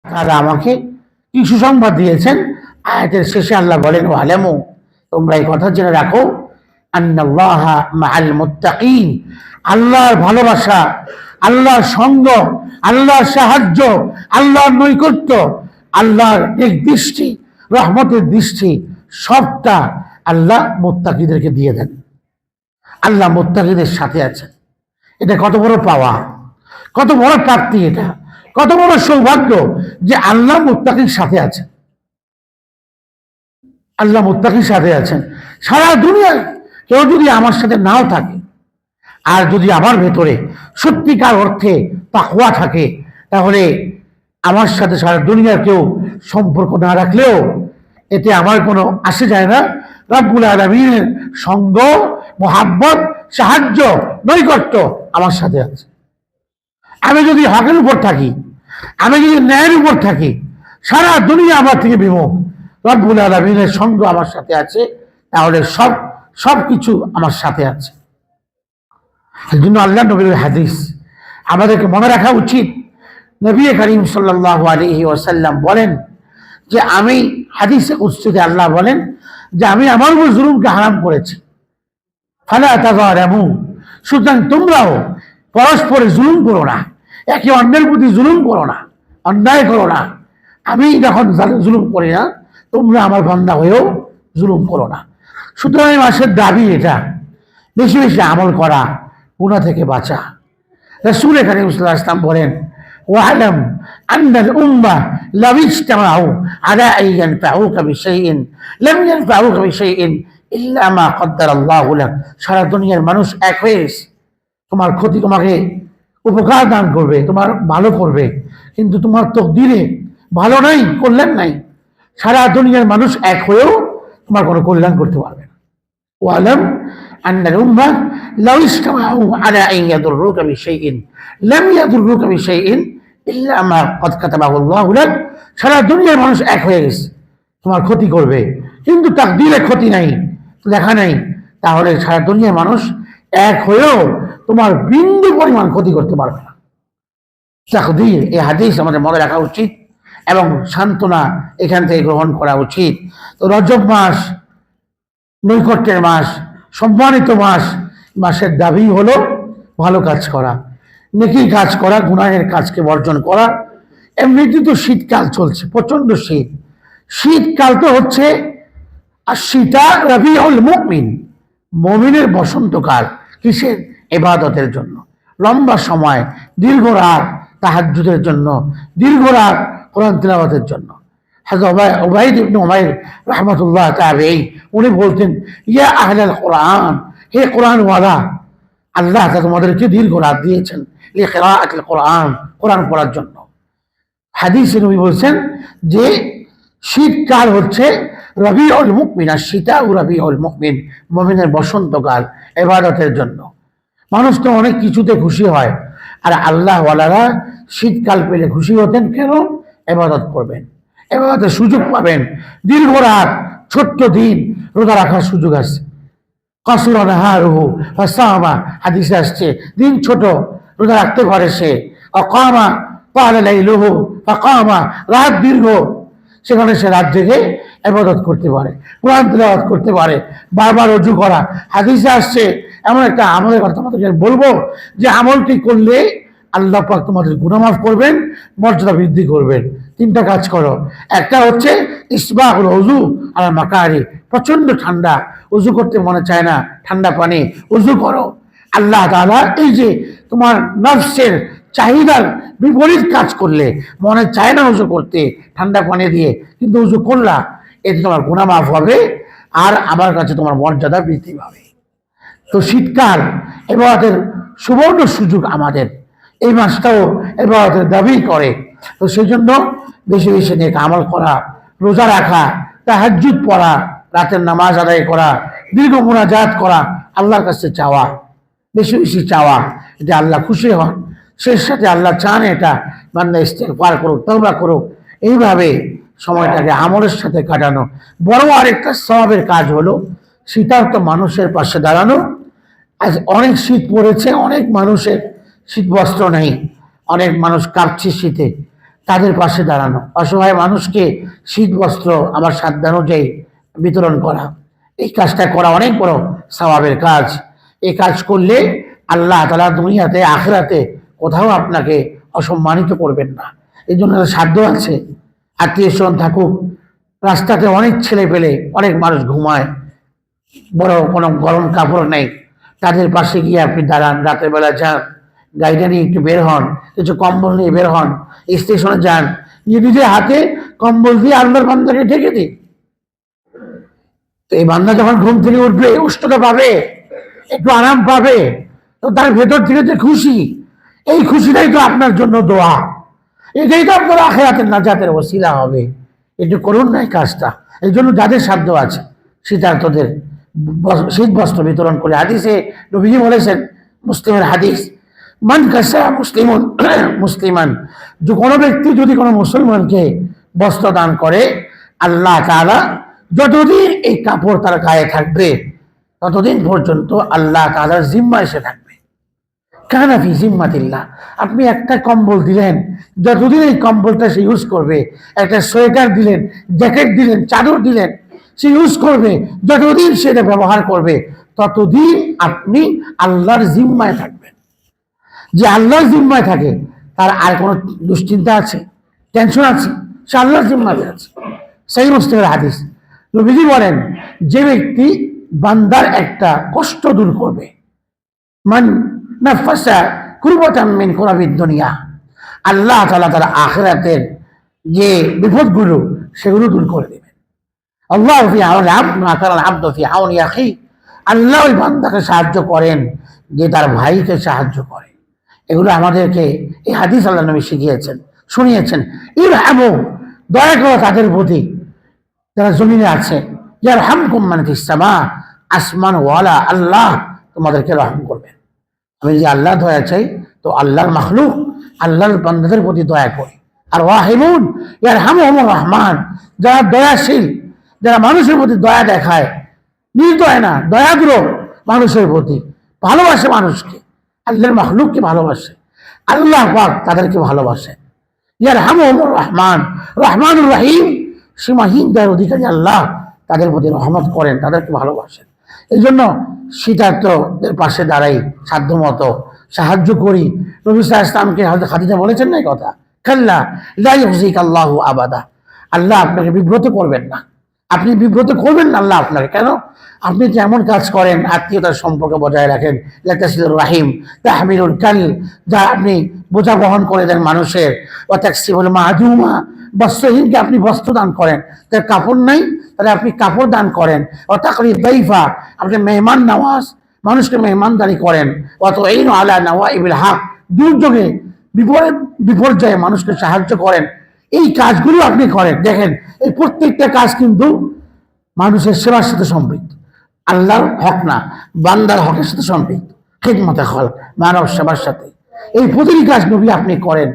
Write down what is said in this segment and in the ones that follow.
তারা আমাকে কি সুসংবাদ দিয়েছেন। আয়াতের শেষে আল্লাহ বলেন, ওয়ালামু, তোমরা এই কথা জেনে রাখো, আন্নাল্লাহা মাআল মুত্তাকিন, আল্লাহর ভালোবাসা, আল্লাহর সঙ্গ, আল্লাহর সাহায্য, আল্লাহর নৈকট্য, আল্লাহর এক দৃষ্টি, রহমতের দৃষ্টি, সবটা আল্লাহ মুত্তাকিদেরকে দিয়ে দেন। আল্লাহ মুত্তাকিদের সাথে আছেন। এটা কত বড় পাওয়া, কত বড় প্রাপ্তি, এটা কত বড় সৌভাগ্য যে আল্লাহ মুত্তাকির সাথে আছেন। আল্লাহ মুত্তাকির সাথে আছেন। সারা দুনিয়ায় কেউ যদি আমার সাথে নাও থাকে, আর যদি আমার ভেতরে সত্যিকার অর্থে তাকওয়া থাকে, তাহলে আমার সাথে সারা দুনিয়ার কেউ সম্পর্ক না রাখলেও এতে আমার কোনো আসে যায় না। রব্বুল আলামিনের সঙ্গ, মোহাব্বত, সাহায্য, নৈকট্য আমার সাথে আছে। আমি যদি হকের উপর থাকি, আমি যদি ন্যায়ের উপর থাকি, সারা দুনিয়া আমার থেকে বিমুখ, রব্বুল আলামিনের সঙ্গ আমার সাথে আছে, তাহলে সব কিছু আমার সাথে আছে। এই জন্য আল্লাহ নবীর হাদিস আমাদেরকে মনে রাখা উচিত। নবী করিম সাল্লাল্লাহু আলাইহি ওয়াসাল্লাম বলেন যে আমি, হাদিসে কুদসিতে আল্লাহ বলেন যে আমি আমার উপর জুলুমকে হারাম করেছি, ফালা তাযালামু, সুতরাং তোমরাও পরস্পরে জুলুম করো না, একে অন্যের প্রতি জুলুম করো না, অন্যায় করো না। আমি যখন জুলুম করি না, তোমরা আমার বান্দা হয়েও জুলুম করো না। সুতরাং এই মাসের দাবি এটা, বেশি বেশি আমল করা, গুনাহ থেকে বাঁচা। রাসূল কারীম সাল্লাল্লাহু আলাইহি ওয়াসাল্লাম বলেন, ওয়ালাম আন্নাল উম্মাহ লাউ ইজতামাউ আলা আন ইয়ানফাউকা বিশাইইন লাম ইয়ানফাউকা বিশাইইন ইল্লা মা কদ্দারাল্লাহু লাক। সারা দুনিয়ার মানুষ এক হয়ে তোমার ক্ষতি, তোমাকে উপকার দান করবে, তোমার ভালো করবে, কিন্তু তোমার তকদিরে ভালো নাই, কল্যাণ নাই। সারা দুনিয়ার মানুষ এক হয়েও তোমার কোনো কল্যাণ করতে পারবে না। ওয়ালাম আন্নাল উম্মাহ লাউ ইজতামাউ আলা আন ইয়াদুররুকা বিশাইইন লাম ইয়াদুররুকা বিশাইইন ইল্লা মা কদ কাতাবাহুল্লাহু লাক। সারা দুনিয়ার মানুষ এক হয়ে গেছে, তোমার ক্ষতি করবে, কিন্তু তাকদীরে ক্ষতি নাই, লেখা নাই, তাহলে সারা দুনিয়ার মানুষ এক হয়েও তোমার বিন্দু পরিমাণ ক্ষতি করতে পারবে না। তাকদীর, এই হাদিস আমাদের মনে রাখা উচিত এবং সান্ত্বনা এখান থেকে গ্রহণ করা উচিত। তো রজব মাস নৈকট্যের মাস, সম্মানিত মাস। মাসের দাবি হলো ভালো কাজ করা, নেকি কাজ করা, গুনাহের কাজকে বর্জন করা। এমনিতে তো শীতকাল চলছে, প্রচন্ড শীত। শীতকাল তো হচ্ছে আর শীতা রবিউল মুমিন, মুমিনের বসন্তকাল। কিসের? ইবাদতের জন্য। লম্বা সময়, দীর্ঘ রাত তাহাজ্জুদের জন্য, দীর্ঘ রাত কোরআন তিলাওয়াতের জন্য। হযরত উবাইদ ইবনে উমাইর রাহমাতুল্লাহ তাআলাই উনি বলতেন, ইয়া আহলাল কোরআন, হে কোরআন ওয়ালা, আল্লাহ তোমাদেরকে দীর্ঘ রাত দিয়েছেন লিকিরাআতিল কোরআন, কোরআন পড়ার জন্য। হাদিসে নবী বলছেন যে শীতকাল হচ্ছে রবিউল মুমিন, আর শীতাউ রবিউল মুমিন, মুমিনের বসন্তকাল ইবাদতের জন্য। মানুষ তো অনেক কিছুতে খুশি হয়, আর আল্লাহ ওয়ালারা শীতকাল পেলে খুশি হতেন কেন? ইবাদত করবেন, ইবাদতের সুযোগ পাবেন। দীর্ঘ রাত, ছোট্ট দিন, রোজা রাখার সুযোগ আছে। কাসুরা নাহারুহু ফাসামা, হাদিসে আসছে দিন ছোট, রোজা রাখতে পারে সে। আকামা তাআলা লাইলুহু ফাকামা, রাত দীর্ঘ, সেখানে সে রাত জেগে ইবাদত করতে পারে, কোরআন তিলাওয়াত করতে পারে, বারবার ওযু করা। হাদিসে আসছে এমন একটা আমলের কথা তোমাদেরকে বলবো যে আমলটি করলে আল্লাহ পাক তোমাদের গুনাহ মাফ করবেন, মর্যাদা বৃদ্ধি করবেন। তিনটা কাজ করো। একটা হচ্ছে ইসবাহুল ওযু আলা মাকারি, প্রচন্ড ঠান্ডা, ওযু করতে মনে চায় না, ঠান্ডা পানি ওযু করো। আল্লাহ তাআলা এই যে তোমার নফসের চাহিদার বিপরীত কাজ করলে, মনে চায় না ওযু করতে ঠান্ডা পানি দিয়ে, কিন্তু ওযু করলা, এতে তোমার গুনাহ মাফ হবে আর আমার কাছে তোমার মর্যাদা বৃদ্ধি পাবে। তো শীতকাল ইবাদতের সুবর্ণ সুযোগ আমাদের, এই মাসটাও ইবাদতের দাবি করে। তো সেই জন্য বেশি বেশি নেক আমল করা, রোজা রাখা, তাহাজ্জুদ পড়া, রাতের নামাজ আদায় করা, দীর্ঘ মুনাজাত করা, আল্লাহর কাছে চাওয়া, বেশি বেশি চাওয়া, এটা আল্লাহ খুশি হন। সেই সাথে আল্লাহ চান এটা বান্দা ইস্তেগফার করুক, তওবা করুক। এইভাবে সময়টাকে আমলের সাথে কাটানো। বড় আরেকটা সওয়াবের কাজ হলো শীতার্ত মানুষের পাশে দাঁড়ানো। আজ অনেক শীত পড়েছে, অনেক মানুষের শীত বস্ত্র নেই, অনেক মানুষ কাঁপছে শীতে। তাদের পাশে দাঁড়ানো, অসহায় মানুষকে শীত বস্ত্র আমার সাধ্যানুযায়ী বিতরণ করা, এই কাজটা করা অনেক বড় সওয়াবের কাজ। এই কাজ করলে আল্লাহ তাআলা দুনিয়াতে আখিরাতে কোথাও আপনাকে অসম্মানিত করবেন না। এই জন্য সাধ্য আছে, আত্মীয় স্বজন থাকুক, রাস্তাতে অনেক ছেলে পেলে অনেক মানুষ ঘুমায়, বড় কোনো গরম কাপড় নেই, তাদের পাশে গিয়ে আপনি দাঁড়ান, রাতের বেলা যান, গাড়িটা নিয়ে একটু বের হন, কিছু কম্বল নিয়ে বের হন, স্টেশনে যান, নিজের হাতে কম্বল দিয়ে আল্লাহর বান্দাকে ঢেকে দিন। তো এই বান্দা যখন ঘুম থেকে উঠবে, উষ্ণতা পাবে, একটু আরাম পাবে, তো তার ভেতর থেকে যে খুশি, এই খুশিটাই তো আপনার জন্য দোয়া, এটাই তো আপনার আখিরাতের নাজাতের ওসিলা হবে। একটু করুন না এই কাজটা। এই জন্য যাদের সাধ্য আছে শীতার্তদের শীত বস্ত্র বিতরণ করে, হাদিসে নবীজি বলেছেন, মুসলিমের হাদিস, মান কাসা মুসলিমুন মুসলিমান, যে কোনো ব্যক্তি যদি কোনো মুসলমানকে বস্ত্র দান করে, আল্লাহ তাআলা যতদিন এই কাপড় তার গায়ে থাকবে ততদিন পর্যন্ত আল্লাহ তাআলার জিম্মা এসে থাকবে। কানা ফি জিম্মাতিল্লাহ, আপনি একটা কম্বল দিলেন, যতদিন এই কম্বলটা সে ইউজ করবে, একটা সোয়েটার দিলেন, জ্যাকেট দিলেন, চাদর দিলেন, সে ইউজ করবে, যতদিন সেটা ব্যবহার করবে ততদিন আপনি আল্লাহর জিম্মায় থাকবেন। যে আল্লাহর জিম্মায় থাকে তার আর কোনো দুশ্চিন্তা আছে, টেনশন আছে? সে আল্লাহর জিম্মায় আছে। সেই মুসলিমের হাদিস, নবীজি বলেন, যে ব্যক্তি বান্দার একটা কষ্ট দূর করবে, মান নাফাসা কুরবাতাম মিন কুরাবিদ দুনিয়া, আল্লাহ তাআলা তার আখিরাতের যে বিপদগুলো সেগুলো দূর করে দেবেন। আল্লাহ ফি আউনি আবদ মা কানা আবদু ফি আউনি আখি, আল্লাহ ওই বান্দাকে সাহায্য করেন যে তার ভাইকে সাহায্য করে। এগুলো আমাদেরকে এই হাদিস আল্লাহ নবী শিখিয়েছেন, শুনিয়েছেন। ইরহামু, দয়া করো তাদের প্রতি যারা জমিনে আছে, ইয়ারহামকুম মান ফিস সামা, আসমান ওয়ালা আল্লাহ তোমাদেরকে রহম করবেন। আমি যে আল্লাহ দয়া চাই, তো আল্লাহর মাখলুক, আল্লাহর বান্দাদের প্রতি দয়া করি। আর ওয়াহিমুন ইয়ারহামুহুমুর রহমান, যারা দয়াশীল, যারা মানুষের প্রতি দয়া দেখায়, নির্দয় না, দয়াদ্র মানুষের প্রতি, ভালোবাসে মানুষকে, আল্লাহর মাখলুককে ভালোবাসে, আল্লাহ পাক তাদেরকে ভালোবাসে। ইয়ারহামুহুমুর রহমান, রহমানুর রহিম, সীমাহীন দয়ার অধিকারী আল্লাহ তাদের প্রতি রহমত করেন, তাদেরকে ভালোবাসেন। এই জন্য শীতার্তদের পাশে দাঁড়াই, সাধ্যমতো সাহায্য করি। নবী সাল্লাল্লাহু আলাইহি ওয়াসাল্লামকে হযরত খাদিজা বলেছেন না এই কথা, কাল্লা লা ইউযিকাল্লাহু আবাদা, আল্লাহ আপনাকে বিব্রত করবেন না, আপনি বিব্রত করবেন না আল্লাহ আপনাকে। কেন? আপনি যে এমন কাজ করেন, আত্মীয়তার সম্পর্ক বজায় রাখেন, লাতাসিলুর রাহিম, তাহমিলুল কাল, যা আপনি বোঝা বহন করে দেন মানুষের, ওয়া তাকসিবুল মাদুমা, বস্ত্রহীনকে আপনি বস্ত্র দান করেন, তার কাপড় নাই তাহলে আপনি কাপড় দান করেন, ওয়া তাকরিদ দাইফা, আপনি মেহমান নওয়াজ, মানুষকে মেহমানদারি করেন, ওয়া তুঈনু আলা নওয়াইবিল হক, দুর্যোগে বিপর্যয়ে মানুষকে সাহায্য করেন। এই কাজগুলো আপনি করেন। দেখেন, এই প্রত্যেকটা কাজ কিন্তু মানুষের সেবার সাথে সম্পৃক্ত, আল্লাহর হক না, বান্দার হকের সাথে সম্পৃক্ত, খিদমতে খল, মানব সেবার সাথে। এই প্রতিটি কাজ নবী আপনি করেন।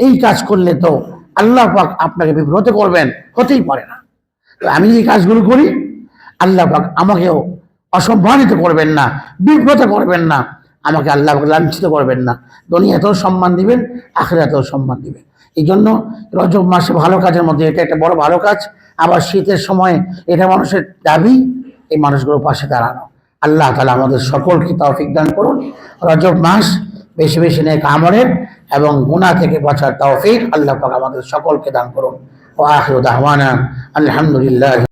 এই কাজ করলে তো আল্লাহ পাক আপনাকে বিব্রত করবেন, হতেই পারে না। তো আমি যে কাজগুলো করি, আল্লাহ পাক আমাকেও অসম্মানিত করবেন না, বিব্রত করবেন না, আমাকে আল্লাহ পাক লাঞ্ছিত করবেন না। দুনিয়াতেও সম্মান দিবেন, আখিরাতেও সম্মান দিবেন। এই জন্য রজব মাসে ভালো কাজের মধ্যে এটা একটা বড় ভালো কাজ। আবার শীতের সময় এটা মানুষের দাবি, এই মানুষগুলোর পাশে দাঁড়ানো। আল্লাহ তাআলা আমাদের সকলকে তৌফিক দান করুন। রজব মাস বেশি বেশি নেক আমলের এবং গুনাহ থেকে বাঁচার তৌফিক আল্লাহ পাক আমাদের সকলকে দান করুন। ওয়া আখিরু দাওয়ানা আলহামদুলিল্লাহ।